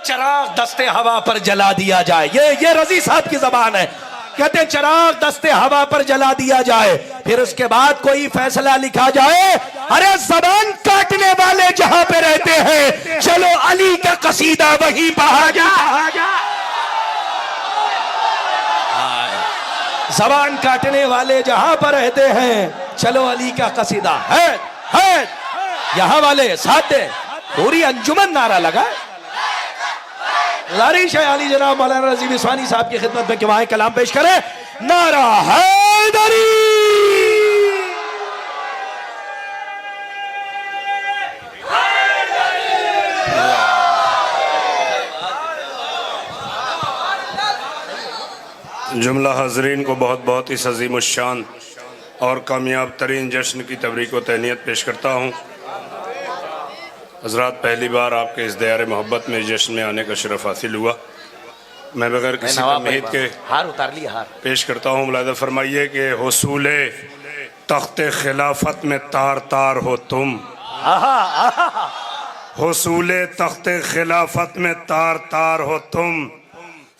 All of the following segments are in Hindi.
चराग दस्ते हवा पर जला दिया जाए। ये रजी साहब की जबान है। कहते हैं चराग दस्ते हवा पर जला दिया जाए, फिर उसके बाद कोई फैसला लिखा जाए। अरे जबान काटने वाले जहां पे रहते हैं, चलो अली का कसीदा वहीं पढ़ा जा। जबान काटने वाले जहां पर रहते हैं, चलो अली का कसीदा है। यहां वाले साथ दे, पूरी अंजुमन नारा लगा। गुजारिश है अली जनाब मौलाना रजीब इस्वानी साहब की खिदमत में कि वहां कलाम पेश करें। नारा हैदरी। जुमला हाजरीन को बहुत बहुत इस अजीम शान और कामयाब तरीन जश्न की तबरीक व तहनीत पेश करता हूँ। हज़रात, पहली बार आपके इस दयारे मोहब्बत में जश्न में आने का शरफ हासिल हुआ। मैं बगैर किसी तमहीद के हार उतार लिया, हार पेश करता हूँ। मुलाहिज़ा फरमाइए कि हुसूले तख्ते खिलाफत में तार तार हो तुम, हुसूले तख्ते खिलाफत में तार तार हो तुम,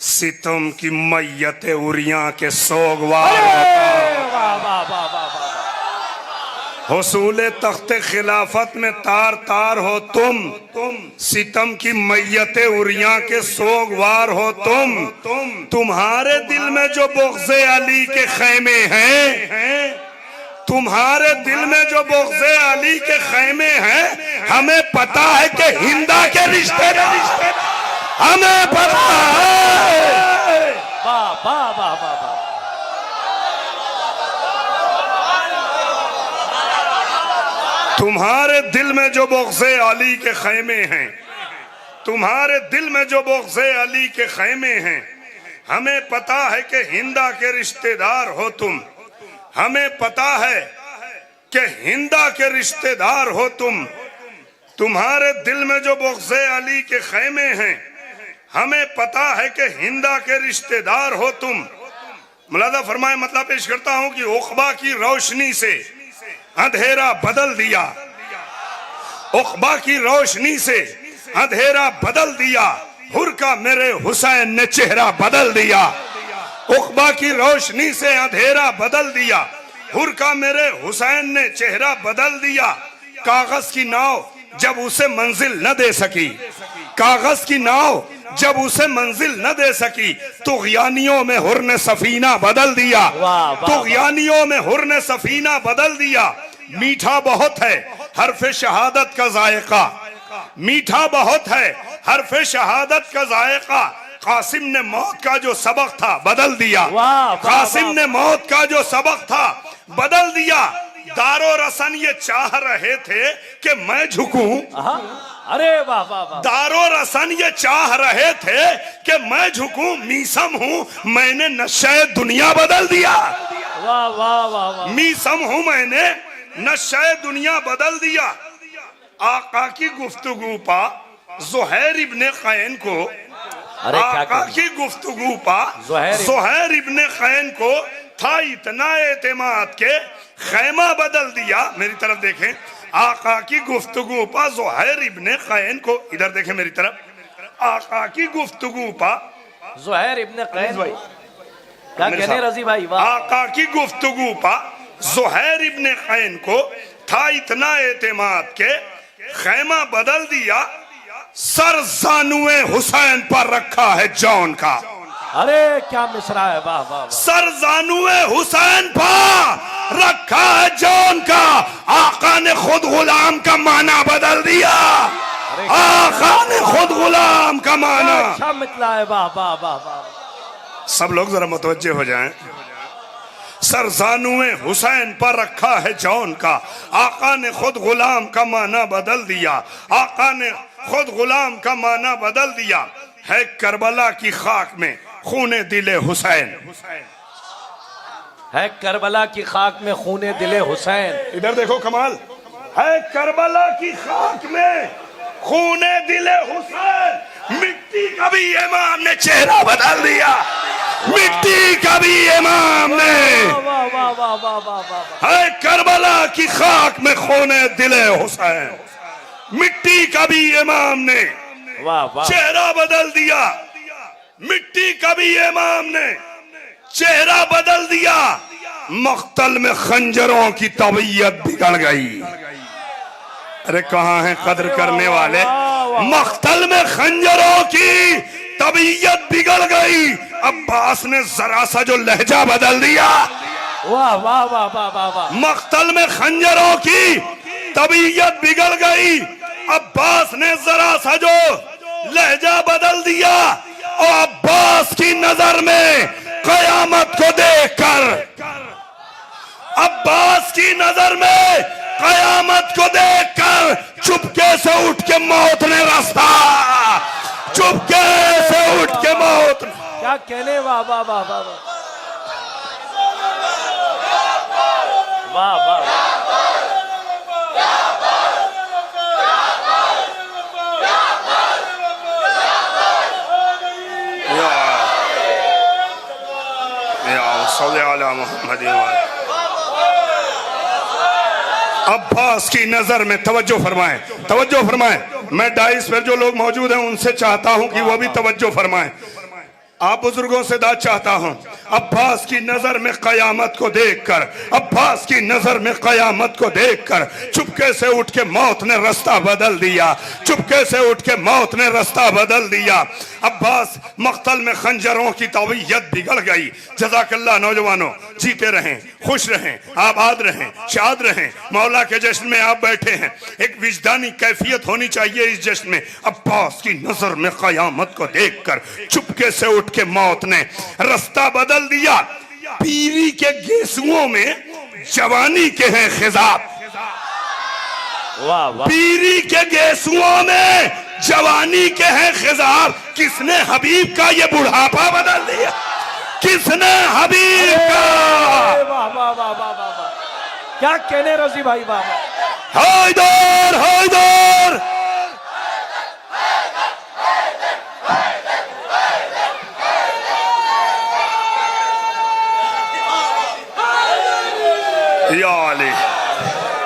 सितम की मैयत उरिया के सोगवार होता। हुसूले तख्ते खिलाफत में तार तार हो तुम, सितम की मैयत उरिया के सोगवार हो तुम। तुम्हारे दिल में जो बुग़्ज़े अली के खैमे हैं, तुम्हारे दिल में जो बुग़्ज़े अली के खैमे हैं, हमें पता है कि हिंदा के रिश्तेदार, हमें पता है। तुम्हारे दिल में जो बुग़्ज़े अली के खैमे हैं, तुम्हारे दिल में जो बुग़्ज़े अली के खैमे हैं, हमें पता है कि हिंदा के रिश्तेदार हो तुम। हमें पता है कि हिंदा के रिश्तेदार हो तुम। तुम्हारे दिल में जो बुग़्ज़े अली के खैमे हैं, हमें पता है कि हिंदा के रिश्तेदार हो तुम। मुलाज़ा फरमाए, मतलब पेश करता हूं कि उक़बा की रोशनी से अंधेरा बदल दिया, उक़बा की रोशनी से अंधेरा बदल दिया, हुर का मेरे हुसैन ने चेहरा बदल दिया। उक़बा की रोशनी से अंधेरा बदल दिया, हुर का मेरे हुसैन ने चेहरा बदल दिया। कागज की नाव जब उसे मंजिल न दे सकी, कागज की नाव जब उसे मंजिल न दे सकी, तुग़यानियों में हुर ने सफीना बदल दिया, तुग़यानियों में हुर ने सफीना बदल दिया। मीठा बहुत है हर्फ़े शहादत का जायका, मीठा बहुत है हर्फ़े शहादत का जायका। कासिम ने मौत का जो सबक था बदल दिया, कासिम ने मौत का जो सबक था बदल दिया। दारो रसन ये चाह रहे थे कि मैं झुकूं, अरे वाह वाह वाह। दारो रसन ये चाह रहे थे कि मैं झुकूं, मीसम हूं मैंने नशे दुनिया बदल दिया। वाह वाह वाह वाह। मीसम हूं मैंने नशे दुनिया बदल दिया। आका की गुफ्तगू पा ज़ुहैर इब्ने क़ैन को, आका की गुफ्तगू पा ज़ुहैर इब्ने क़ैन को था इतना एतमाद के खैमा बदल दिया। मेरी तरफ देखें, आका की गुफ्तगू पा ज़ुहैर इब्ने क़ैन को, इधर देखें मेरी तरफ, आका की गुफ्तगू पा ज़ुहैर इब्ने क़ैन भाई क्या कहने रजी भाई, वाह। आका की गुफ्तगू पा ज़ुहैर इब्ने क़ैन को था इतना एतमाद के खैमा बदल दिया। सर ज़ानुए हुसैन पर रखा है जौन का, अरे क्या मिसरा है, वाह वाह। सर ज़ानुए हुसैन पर रखा है जौन का, आका ने खुद गुलाम का माना बदल दिया, आका ने खुद गुलाम का माना। अच्छा मितला है, वाह वाह वाह वाह। सब लोग जरा मुतवज्जे हो जाएं। सर ज़ानुए हुसैन पर रखा है जौन का, आका ने खुद गुलाम का माना बदल दिया, आका ने खुद गुलाम का माना बदल दिया। है करबला की खाक में खूने दिले हुसैन, है करबला की खाक में खूने दिले हुसैन। इधर देखो कमाल, है करबला की खाक में खूने दिले हुसैन। मिट्टी का भी इमाम ने चेहरा बदल दिया, मिट्टी का भी इमाम ने। है करबला की खाक में खूने दिले हुसैन, मिट्टी का भी इमाम ने वाह वाह। चेहरा बदल दिया। मिट्टी का भी इमाम ने चेहरा बदल दिया। मख्तल में खंजरों की तबीयत बिगड़ गई। अरे कहाँ है कद्र करने वाले? मख्तल में खंजरों की तबीयत बिगड़ गई। अब्बास ने जरा सा जो लहजा बदल दिया। वाह वाह वाह वाह वाह वाह। मख्तल में खंजरों की तबीयत बिगड़ गई। अब्बास ने जरा सा जो लहजा बदल दिया और अब्बास की नजर में कयामत को देखकर, अब्बास की नजर में कयामत को देखकर चुपके से उठ के मौत ने रास्ता, चुपके से उठ के मौत। क्या कहने? वाह वाह वाह वाह वाह वाह। अब्बास की नजर में तवज्जो फरमाएं, तवज्जो फरमाएं। मैं डाइस पर जो लोग मौजूद हैं उनसे चाहता हूं कि वो भी तवज्जो फरमाएं। आप बुजुर्गों से दाद चाहता हूं। अब्बास की नजर में कयामत को देखकर, अब्बास की नजर में कयामत को देखकर चुपके से उठ के मौत ने रास्ता बदल दिया। चुपके से उठ के मौत ने रास्ता बदल दिया। अब्बास मख्तल में खंजरों की तबीयत बिगड़ गई। जज़ाकल्लाह नौजवानों, जीते रहें, खुश रहें, आबाद रहें, शाद रहें। मौला के जश्न में आप बैठे हैं। एक विजदानी कैफियत होनी चाहिए इस जश्न में। अब्बास की नजर में कयामत को देखकर चुपके से उठ के मौत ने रास्ता बदल दिया। पीरी के गेसुओं में जवानी के हैं खिजाब। वाह वाह। पीरी के गेसुओं में जवानी के हैं खिजाब। किसने हबीब का ये बुढ़ापा बदल दिया? किसने हबीब का? वाह वाह वाह वाह वाह। क्या कहने रजी भाई? वाह वाह। हैदर हैदर। या अली,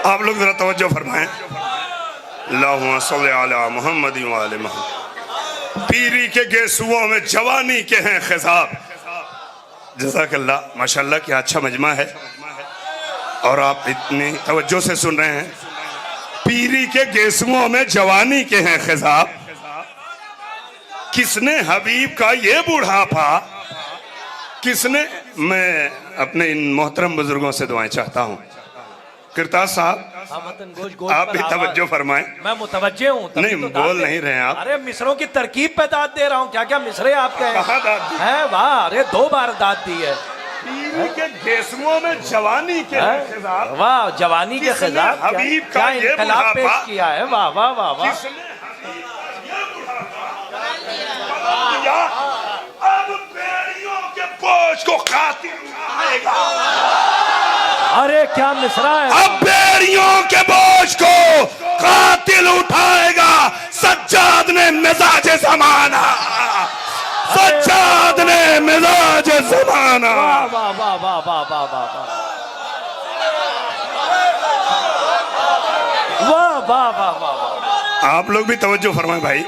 आप लोग जरा तवज्जो फरमाएं। अल्लाहुम्मा सल्ली अला मुहम्मद व आले मुहम्मद। पीरी के गेसुओं में जवानी के हैं खिजाब। जज़ाकल्लाह, माशाल्लाह, क्या अच्छा मजमा है और आप इतनी तवज्जो से सुन रहे हैं। पीरी के गेसुओं में जवानी के हैं खिजाब। किसने हबीब का ये बुढ़ापा? किसने? मैं अपने इन मोहतरम बुजुर्गों से दुआएं चाहता हूँ। किरताज साहब, आप भी तवज्जो फरमाएं। मैं मुतवज्जे हूँ। नहीं, तो बोल नहीं रहे हैं आप। अरे मिसरों की तरकीब पे दाद दे रहा हूँ। क्या क्या मिसरे आपके कहाँ दाद दी है? वाह, अरे 2 बार दाद दी है। पीरी के गेसुओं में जवानी के खिजाब। वाह, जवानी के किसने खिजाब। हबीब का क्या ये इनकलाब पेश बुढ़ापा? किया है। वाह वाह वाह वाह। किसने हबीब का ये बुढ़ापा बदल दिया? अब बेड़ियों के बोझ को कातिल उठाएगा। अरे क्या मिसरा है? अब बेड़ियों के बोझ को कातिल उठाएगा। सज्जाद ने मिजाज ज़माना, सज्जाद ने मिजाज ज़माना। वाह वाह वाह वाह वाह वाह वाह वाह वाह वाह वाह वाह। आप लोग भी तवज्जो फरमाएं भाई।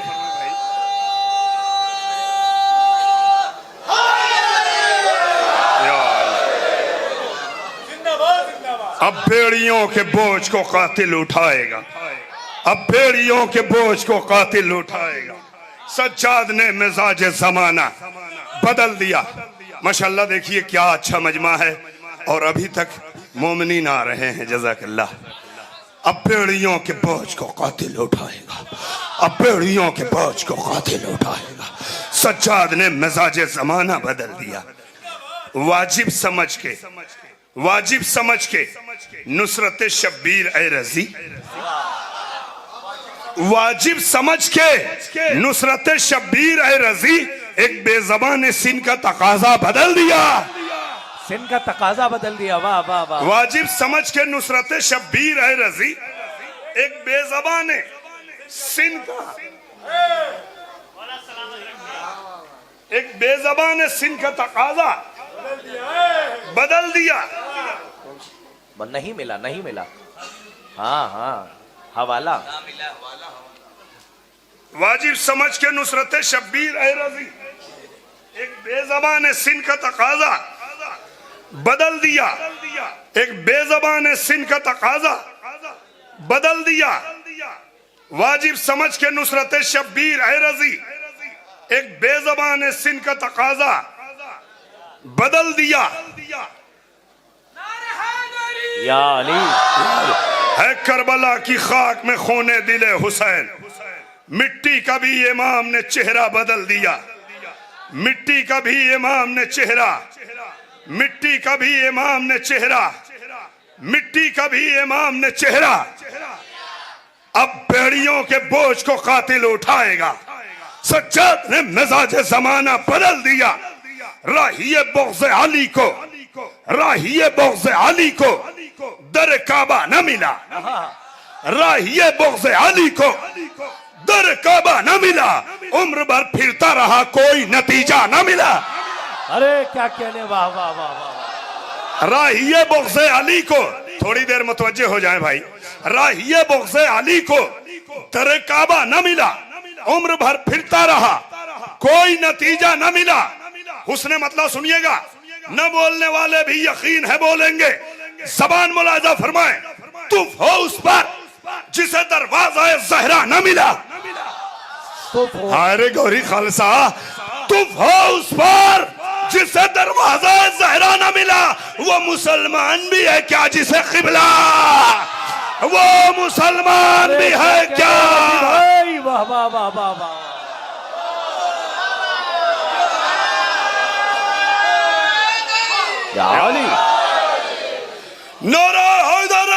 अब बेड़ियों के बोझ को कातिल उठाएगा। अब बेड़ियों के बोझ को कातिल उठाएगा। सज्जाद ने मिजाज ज़माना बदल दिया। माशाल्लाह, देखिए क्या अच्छा मजमा है और अभी तक मोमिनीन आ रहे हैं। जज़ाकल्लाह। अब बेड़ियों के बोझ को कातिल उठाएगा। अब बेड़ियों के बोझ को कातिल उठाएगा। सज्जाद ने मिजाज ज़माना बदल दिया। वाजिब समझ के, वाजिब समझ के नुसरत शब्बीर ए रजी, वाजिब समझ के नुसरत शब्बीर ए रजी एक बेज़बान सिन का तकाजा बदल दिया। सिन का तकाजा बदल दिया। वाह वाह वाह। वाजिब समझ के नुसरत शब्बीर ए रजी एक बेज़बान सिन का, एक बेज़बान सिन का तकाजा बदल दिया। नहीं मिला, नहीं मिला। हाँ हाँ, हवाला। वाजिब समझ के नुसरत शब्बीर ए रजी, एक बेज़बान सिन का तकाजा बदल दिया, एक बेज़बान सिन का तकाजा बदल दिया। वाजिब समझ के नुसरत शब्बीर ए रजी, एक बेज़बान सिन का तकाजा बदल दिया। या अली है करबला की खाक में खोने दिले हुसैन, मिट्टी का भी इमाम ने चेहरा बदल दिया, मिट्टी का भी इमाम ने चेहरा, मिट्टी का भी इमाम ने चेहरा, मिट्टी का भी इमाम ने चेहरा। अब बेड़ियों के बोझ को कातिल उठाएगा। सज्जाद ने मिजाज जमाना बदल दिया। राहिए बुग़्ज़ अली को, राहिए बुग़्ज़ अली को दर काबा न मिला, राहिए बुग़्ज़ अली को दर काबा न मिला, उम्र भर फिरता रहा कोई नतीजा न मिला। अरे क्या कहने, वाह वाह वाह वाह। राहिए बुग़्ज़ अली को, थोड़ी देर मुतवज्जे हो जाए भाई, राहिए बुग़्ज़ अली को दर काबा न मिला, उम्र भर फिरता रहा कोई नतीजा न मिला। उसने मतलब सुनिएगा, न बोलने वाले भी यकीन है बोलेंगे। जबान मुलाजा फरमाए, तू हो उस पर जिसे दरवाजा ज़हरा न मिला। अरे गौरी खालसा, तू हो उस पर जिसे दरवाजा ज़हरा न मिला। वो मुसलमान भी है क्या जिसे क़िबला, वो मुसलमान भी है क्या। भाई वाह वाह वाह वाह वाह। या अली नारा हैदर,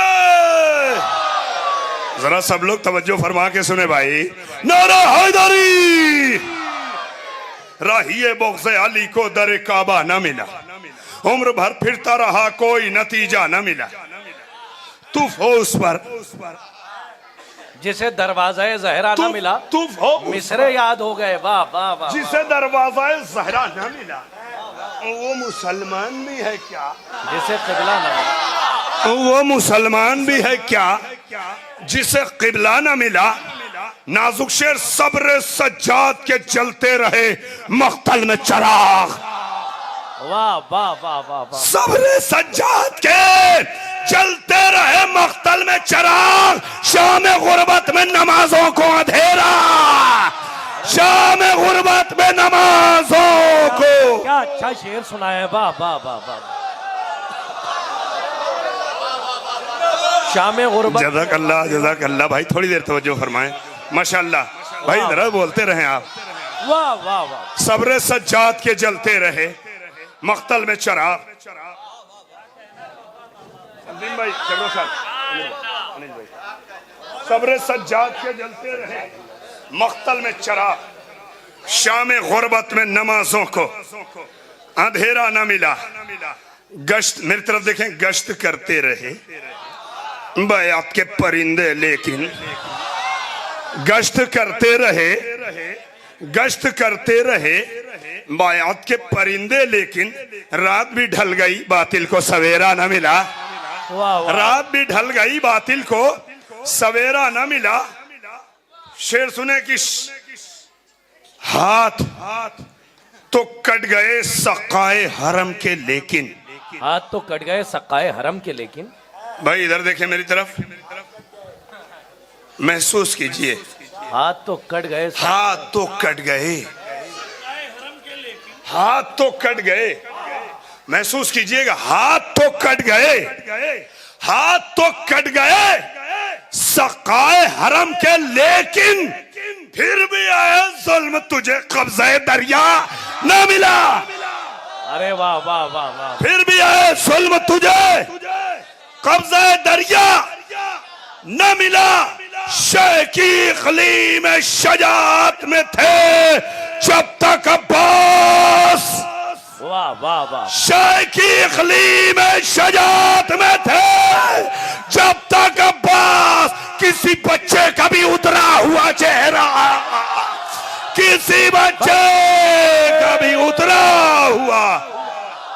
जरा सब लोग तवज्जो फरमा के सुने भाई। नारा हैदरी। राहिए बुग़्ज़ अली को दर काबा न मिला, उम्र भर फिरता रहा कोई नतीजा न मिला। तुफ हो उस पर जिसे दरवाजा ज़हरा न मिला। तुफ हो मिसरे याद हो गए, वाह वाह वाह। जिसे दरवाजा ज़हरा न मिला, वो मुसलमान भी है क्या जिसे क़िबला न मिला। वो मुसलमान भी है क्या जिसे क़िबला न मिला। नाजुक शेर, सब्र सज्जाद के जलते रहे मख्तल में चराग। वाह वाह वाह वाह वाह। सब्र सज्जाद के जलते रहे मख्तल में चराग। शाम गुर्बत में नमाजों को अंधेरा, शाम गुर्बत में नमाजों को। क्या अच्छा शेर सुनाया, वाह वाह वाह वाह। शाम गुर्बत। जज़ाकल्लाह जज़ाकल्लाह भाई, थोड़ी देर तवज्जो फरमाएं। माशाअल्लाह भाई, जरा बोलते रहे आप। वाह वाह वाह। सब्र सज्जाद के जलते रहे मख्तल में चराग। भाई सब्र सज्जाद के जलते रहे मख्तल में चराग। शाम गुर्बत में नमाजों को अंधेरा न मिला। गश्त, मेरी तरफ देखें, गश्त करते रहे बयात के परिंदे, लेकिन गश्त करते रहे, गश्त करते रहे बयात के परिंदे, लेकिन रात भी ढल गई बातिल को सवेरा न मिला। रात भी ढल गई बातिल को सवेरा न मिला। शेर सुने कि हाथ तो कट गए सकाए हरम के, लेकिन हाथ तो कट गए सकाए हरम के, लेकिन। भाई इधर देखें मेरी तरफ, महसूस कीजिए। हाथ तो कट गए, हाथ तो कट गए, हाथ तो कट गए, महसूस कीजिएगा। हाथ तो कट गए, हाथ तो कट गए सकाए हरम के, लेकिन फिर भी आए जुल्म तुझे कब्ज़े दरिया न मिला। अरे वाह वाह वाह वाह। फिर भी आए जुल्म तुझे कब्ज़े दरिया न मिला। शेखी इक़लीम शजात में थे जब तक अब्बास। वाह वाह वाह। शेखी इक़लीम शजात में थे जब तक अब्बास। किसी बच्चे का भी उतरा हुआ चेहरा, किसी बच्चे का भी उतरा हुआ।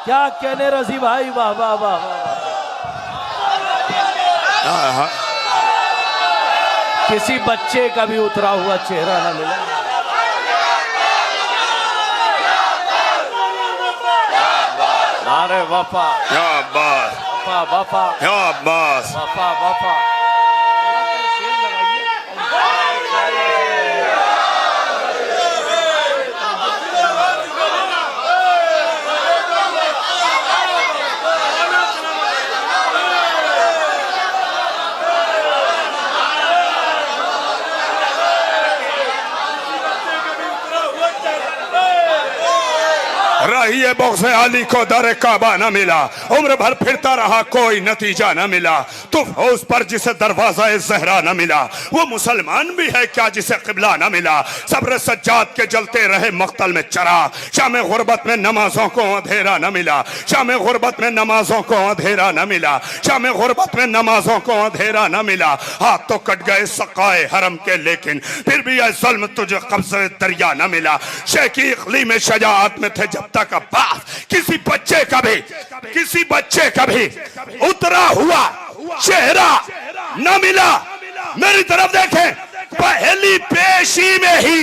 क्या कहने रजी भाई, वाह वाह वाह वाह। किसी बच्चे का भी उतरा हुआ चेहरा ना मिला। नारे वफा, या अब्बास, वफा वफा, या अब्बास। वफा वफा। रही बग़्ज़े अली को दर काबा न मिला, उम्र भर फिरता रहा कोई नतीजा न मिला। तुफ हो उस पर जिसे दरवाजा ज़हरा न मिला, वो मुसलमान भी है क्या जिसे क़िबला न मिला। सब्र सज्जाद के जलते रहे मख्तल में चराग, शाम गुर्बत में नमाजों को अंधेरा न मिला। शाम गुर्बत में नमाजों को अंधेरा न मिला। शाम गुर्बत में नमाजों को अंधेरा न मिला। हाथ तो कट गए सकाए हरम के, लेकिन फिर भी यह ज़ुल्म तुझे कब्ज़े दरिया न मिला। शेखी इक़लीम में शजाअत में थे जब तक अब्बास, किसी बच्चे का भी उतरा हुआ चेहरा न मिला। मेरी तरफ देखें, पहली पेशी में ही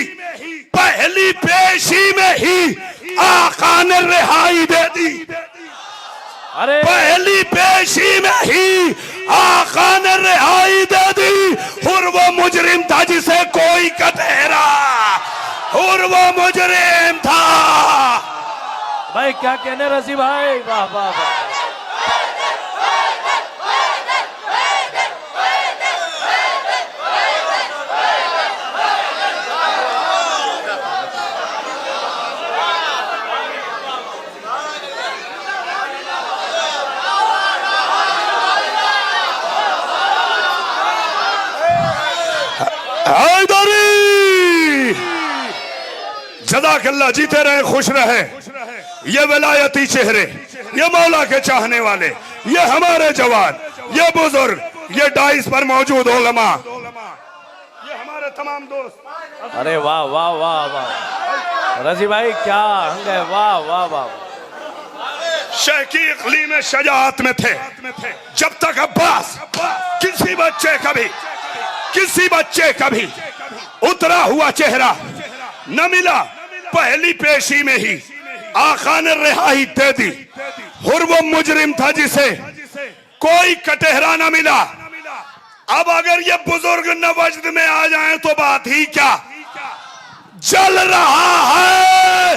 आका ने रिहाई दे दी। अरे पहली पेशी में ही आका ने रिहाई दे दी। और वो मुजरिम था जिसे कोई कटहरा, और वो मुजरिम था। भाई क्या कहने रजी भाई, वाह वाह वाह। हैदरी जज़ाकल्लाह, जीते रहे, खुश रहे। ये विलायती चेहरे, ये मौला के चाहने वाले, ये हमारे जवान, ये बुजुर्ग, ये डाइस पर मौजूद उलमा, ये हमारे तमाम दोस्त। अरे वाह वाह वाह वाह रजी भाई, क्या हंग है, वाह वाह वाह। शेखी इक़लीम शजाअत में थे जब तक अब्बास, किसी बच्चे का भी उतरा हुआ चेहरा न मिला। पहली पेशी में ही आका ने रिहाई दे दी। और वो मुजरिम था जिसे कोई कटहरा न मिला। अब अगर ये बुजुर्ग नवजद में आ जाएं तो बात ही क्या। जल रहा है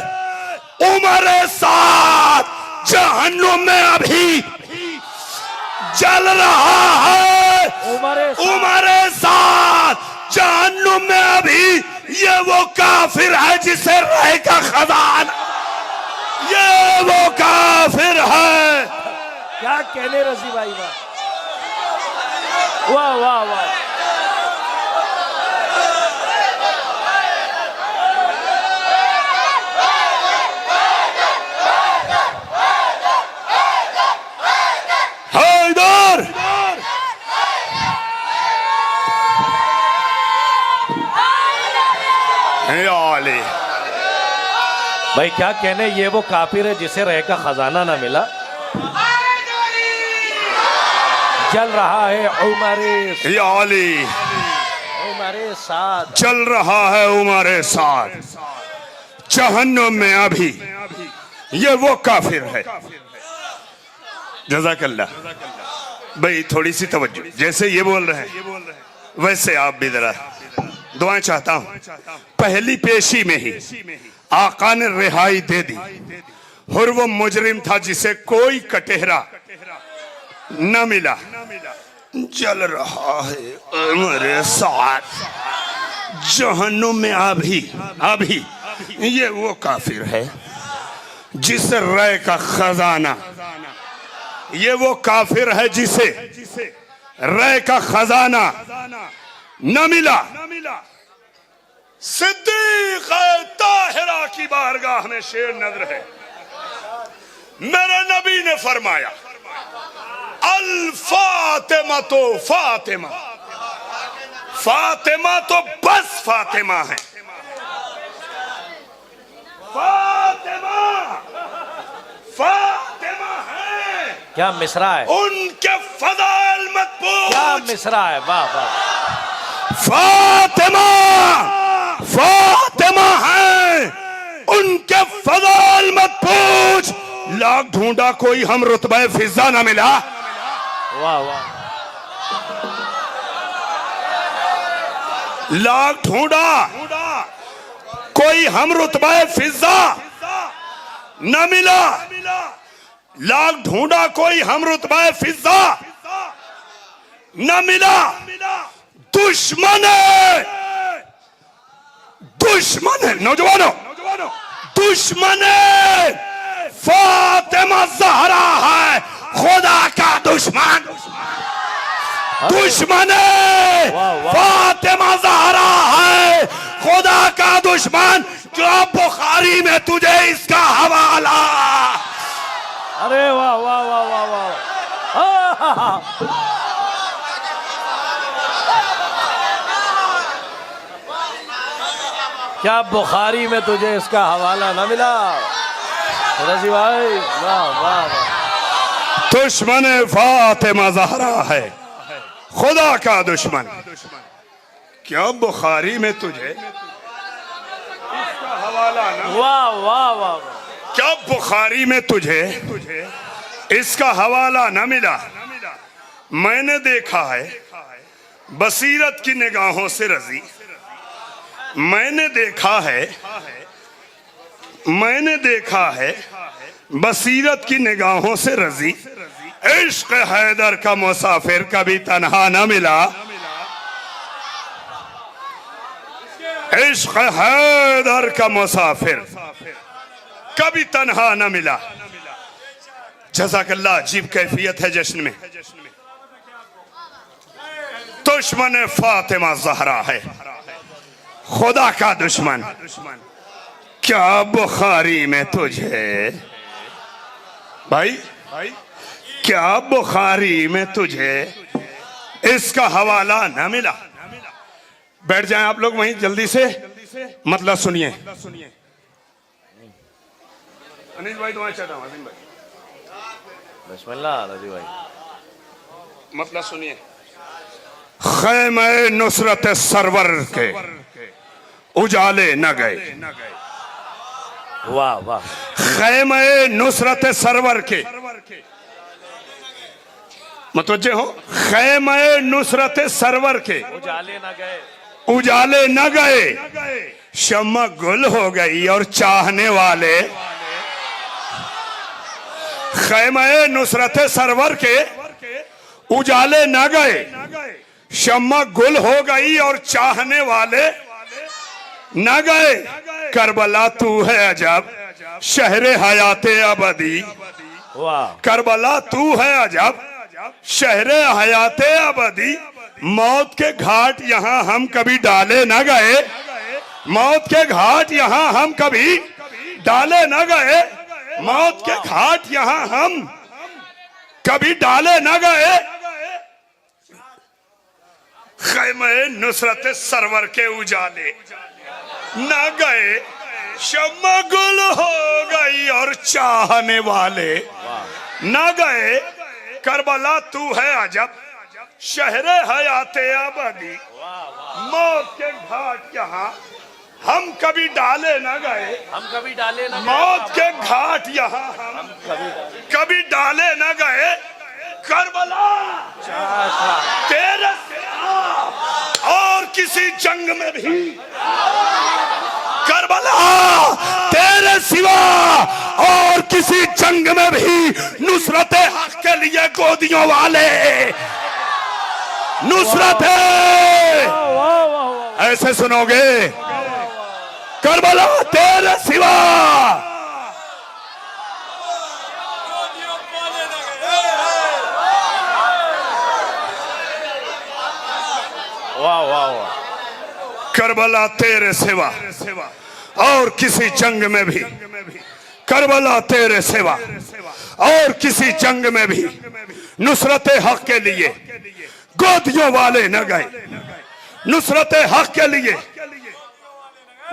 उमर साथ जहन्नुम में, अभी जल रहा है उमर साथ जहन्नुम में अभी। ये वो काफिर है जिसे रह का खजाना, ये वो काफिर है। क्या कहने रजी भाई, वाह वाह वाह वाह। हैदर आले भाई क्या कहने, ये वो काफिर है जिसे रह का खजाना ना मिला। जल रहा है उमरे साथ, चल रहा है उमरे साथ जहन्नुम में अभी। ये वो काफिर है। जज़ाकल्लाह भाई, थोड़ी सी तवज्जो। जैसे ये बोल रहे हैं वैसे आप भी जरा दुआएं चाहता हूं। पहली पेशी में ही आका ने रिहाई दे दी। और वो मुजरिम था जिसे कोई कटहरा न मिला। जल रहा है मेरे साथ जहन्नुम में अभी। ये वो काफिर है जिसे रय का खजाना, ये वो काफिर है जिसे रय का खजाना न मिला। सिद्दीक़ ताहिरा की बारगाह में शेर नज़र है। मेरे नबी ने फरमाया, अल फातिमा तो फातिमा, फातिमा तो बस फातिमा है। फातिमा है। क्या मिसरा है, उनके फज़ाइल मत पूछ। क्या मिसरा है, वाह वाह। फातिमा फातिमा है, उनके फजाल मत पूछ। लाख ढूंढा कोई हम रुतबा फिजा ना मिला। वाह वाह, लाख ढूंढा कोई हम रुतबा फिजा न मिला। लाख ढूंढा कोई हम रुतबा फिजा न मिला। दुश्मन है, दुश्मन है नौजवानों, दुश्मन है फातिमा ज़हरा है, खुदा का दुश्मन। दुश्मन है फातिमा ज़हरा है, खुदा का दुश्मन। जो बुखारी में तुझे इसका हवाला। अरे वाह वाह वाह वाह वाह, क्या बुखारी में तुझे इसका हवाला ना मिला। रजी भाई वाह वाह वाह। दुश्मन फातिमा ज़हरा है, खुदा का दुश्मन। क्या बुखारी में तुझे इसका हवाला ना। वाह वाह वाह, क्या बुखारी में तुझे इसका हवाला न मिला। मैंने देखा है बसीरत की निगाहों से रजी। मैंने देखा है बसीरत की निगाहों से रजी। इश्क हैदर का मुसाफिर कभी तन्हा न मिला। इश्क हैदर का मुसाफिर कभी तन्हा न मिला। जज़ाकल्लाह। अजीब कैफियत है जश्न में। दुश्मन फातिमा ज़हरा है, खुदा का दुश्मन। क्या बुखारी में तुझे भाई, क्या बुखारी में तुझे इसका हवाला न मिला। बैठ जाएं आप लोग वहीं जल्दी से, मतलब सुनिए। अनिल भाई तुम्हारा चाहता हूँ, अनिल भाई बिस्मिल्लाह। रजी भाई मतलब सुनिए। ख़ैमे नुसरत सरवर के उजाले न गए। वाह वाह, ख़ैमे नुसरत सरवर के, मतवज्जे हो। ख़ैमे नुसरत सरवर के उजाले ना गए, उजाले न गए। शम्मा गुल हो गई और चाहने वाले। ख़ैमे नुसरत सरवर के उजाले न गए। शम्मा गुल हो गई और चाहने वाले न गए। करबला तू है अजब शहरे हयाते अबदी। वाह, करबला तू है अजब शहरे हयाते अबदी। मौत के घाट यहाँ हम कभी डाले न गए। मौत के घाट यहाँ हम कभी डाले न गए। मौत के घाट यहाँ हम कभी डाले न गए। ख़ैमे नुसरत सरवर के उजाले न गए। शम्मा गुल हो गई और चाहने वाले न गए। करबला तू है अजब शहरे हयाते अबदी। मौत के घाट यहाँ हम कभी डाले न गए। हम कभी डाले ना गए। मौत के घाट यहाँ हम कभी डाले न गए। करबला तेरे सिवा और किसी जंग में भी, करबला तेरे सिवा और किसी जंग में भी नुसरत हक के लिए गोदियों वाले नुसरत है। वाह वाह वाह, ऐसे सुनोगे। करबला तेरे सिवा वाह वाह वाह, करबला तेरे सिवा और किसी जंग में भी, करबला तेरे सिवा और किसी जंग में भी नुसरत हक के लिए गोदियों वाले न गए। नुसरत हक के लिए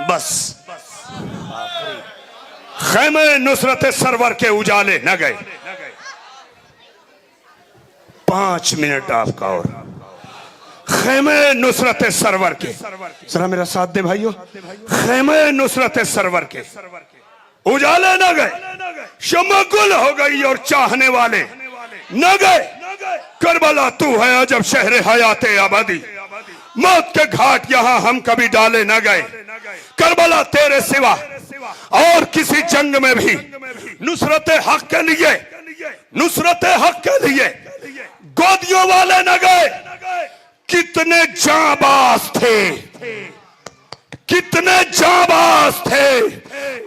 बस ख़ैमे नुसरत सरवर के उजाले न गए। 5 मिनट आपका और। खेमे नुसरत सरवर के, जरा मेरा साथ दे भाइयों, खेमे नुसरत सरवर के उजाले न गए, शम्मा गुल हो गई और चाहने वाले न गए। करबला तू है अजब शहर हयाते आबादी, मौत के घाट यहाँ हम कभी डाले न गए। करबला तेरे सिवा और किसी जंग में भी नुसरत हक के लिए, नुसरत हक के लिए गोदियों वाले न गए। कितने जाबाज थे, कितने जाबाज थे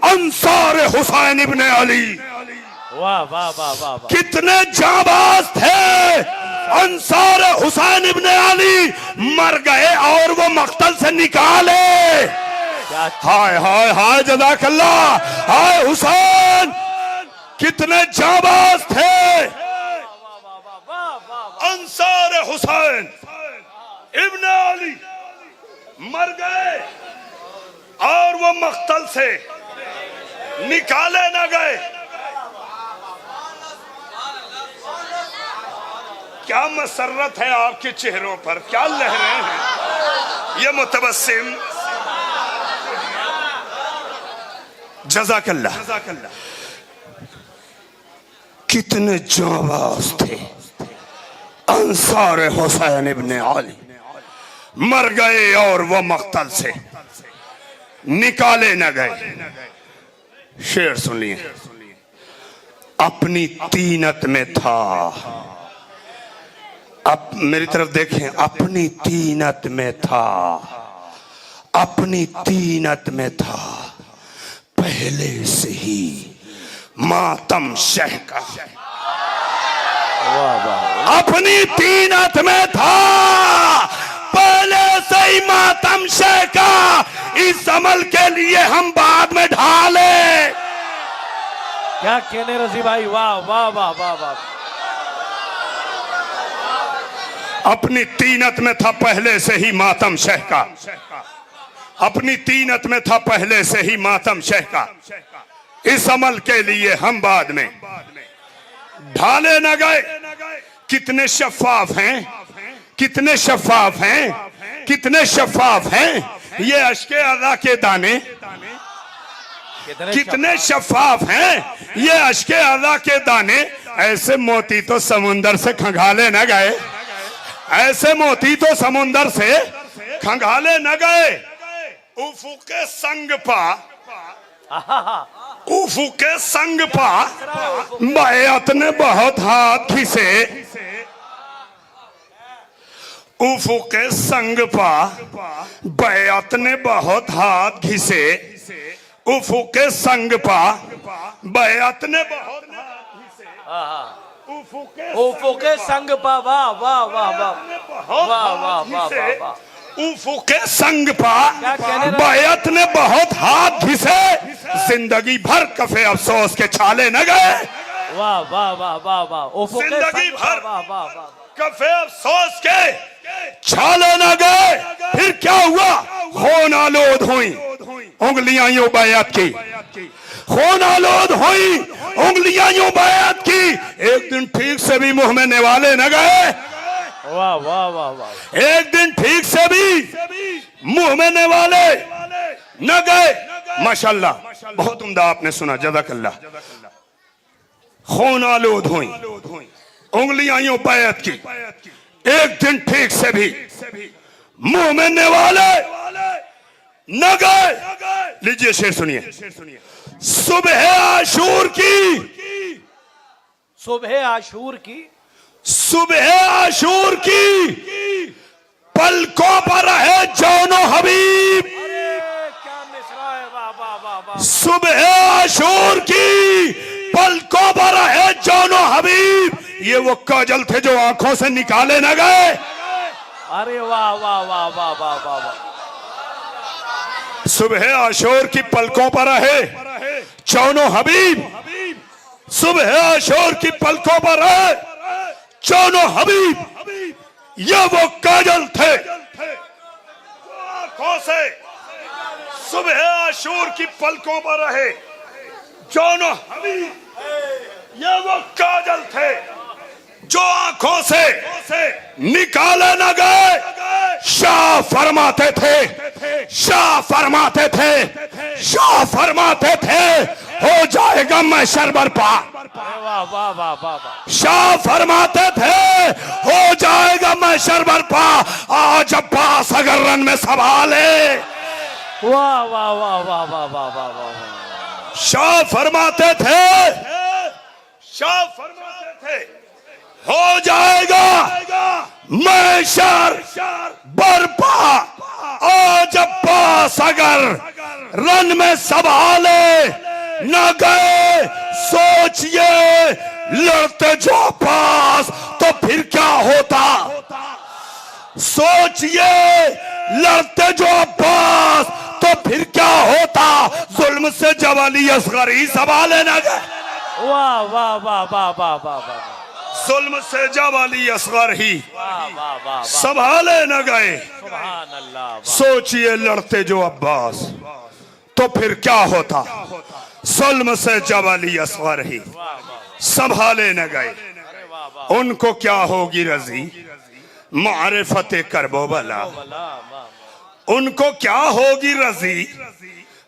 अंसार हुसैन इब्ने अली। वाह वाह वाह वाह वाह। कितने जाबाज थे अंसार हुसैन इब्ने अली, मर गए और वो मक्तल से निकाले। हाय हाय हाय जज़ाकल्लाह, हाय हुसैन, कितने जाबाज थे अंसार हुसैन इब्ने अली, मर गए और वो मक्तल से निकाले न गए। क्या मसरत है आपके चेहरों पर, क्या लहरें हैं, ये मुतबस्सिम। जज़ाकल्लाह। कितने जाबाज थे अंसार हुसैन इब्ने अली, मर गए और वो मक्तल से निकाले न गए। शेर सुनिए, अपनी तीनत में था, अब मेरी तरफ देखें, अपनी तीनत में था, अपनी तीनत में था पहले से ही मातम शह का। अपनी तीनत में था पहले से ही मातम शह का, इस अमल के लिए हम बाद में ढाले। क्या कहने रजी भाई, वाह वाह वाह वाह वाह। अपनी तीनत में था पहले से ही मातम शह का, अपनी तीनत में था पहले से ही मातम शह का, इस अमल के लिए हम बाद में ढाले न गए। कितने शफाफ हैं, कितने शफाफ हैं, कितने शफाफ हैं ये अश्के अज़ा के दाने, कितने शफाफ हैं ये अश्के अज़ा के दाने। ऐसे मोती तो समुंदर से खंगाले न गए, ऐसे मोती तो समुंदर से खंगाले न गए। उफुके संग पा, उफुके संग पा बैत ने बहुत हाथ घिसे, उफुके संग पा बैत ने बहुत हाथ घिसे, उफुके संग पा बैत ने बहुत हाथ घिसे, उफुके संग पा, वाह वाह वाह वाह वाह वाह वाह वाह। उफुके संग पा बैत ने बहुत हाथ घिसे, जिंदगी भर कफे अफसोस के छाले न गए। वाह वाह वाह वाह वाह। जिंदगी भर वाह वाह वाह। कफे अफसोस के छाले न गए। फिर क्या हुआ, खून आलूद हुई उंगलियां यूं बैत की, खून आलूद हुई उंगलियां यूं बैत की। एक दिन ठीक से भी मुंह में निवाले न गए। वाह वाह वाह वाह। एक दिन ठीक से भी मुंह में निवाले न गए। माशाल्लाह, बहुत उम्दा आपने सुना, जज़ाकल्लाह। खून आलूद हुई उंगलियां यूं बैत की, एक दिन ठीक से भी मुंह में निवाले न गए। लीजिए शेर सुनिए, सुबह आशूर की, सुबह आशूर की, सुबह आशूर की पलकों पर है जौनो हबीब। क्या मिसरा है, वाह वाह वाह वाह। सुबह आशूर की पलकों पर है जौनो हबीब। ये वो काजल थे जो आंखों से निकाले न गए। अरे वाह वाह वाह वाह वाह वाह वाह। सुबह आशूर की पलकों पर है जौनो हबीब, सुबह आशूर की पलकों पर है जौनो हबीब। ये वो काजल थे आंखों से सुबह आशूर की पलकों पर रहे जौनो हबीब। ये वो काजल थे जो आंखों से निकाले न गए। शाह फरमाते थे, शाह फरमाते थे, शाह फरमाते थे, हो जाएगा महशर बर्पा। वाह वाह वाह वाह वाह। शाह फरमाते थे, हो जाएगा महशर बर्पा। आज अब्बास अगर रन में सवाल है। वाह वाह वाह वाह वाह वाह वाह वाह। शाह फरमाते थे, शाह फरमाते थे, हो जाएगा महशर बर्पा। आज अब्बास अगर रन में सवाले न गए, सोचिए लड़ते जो अब्बास तो फिर क्या होता। सोचिए लड़ते जो अब्बास तो फिर क्या होता। जुल्म से जब अली असगर ही सवाले न गए। वाह वाह वाह वाह वाह वाह वाह। जुल्म से जब अली असगर ही वाह वाह वाह। संभाले न गए, सुभान अल्लाह। सोचिए लड़ते जो अब्बास तो फिर क्या होता। जुल्म से जब अली असगर ही संभाले न गए, उनको क्या होगी रजी मारिफत करबो बला। उनको क्या होगी रजी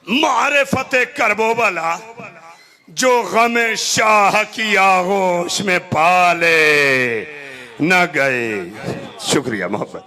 मारिफत करबो बला, जो गमे शाह की आगोश में पाले न गए। शुक्रिया मोहब्बत।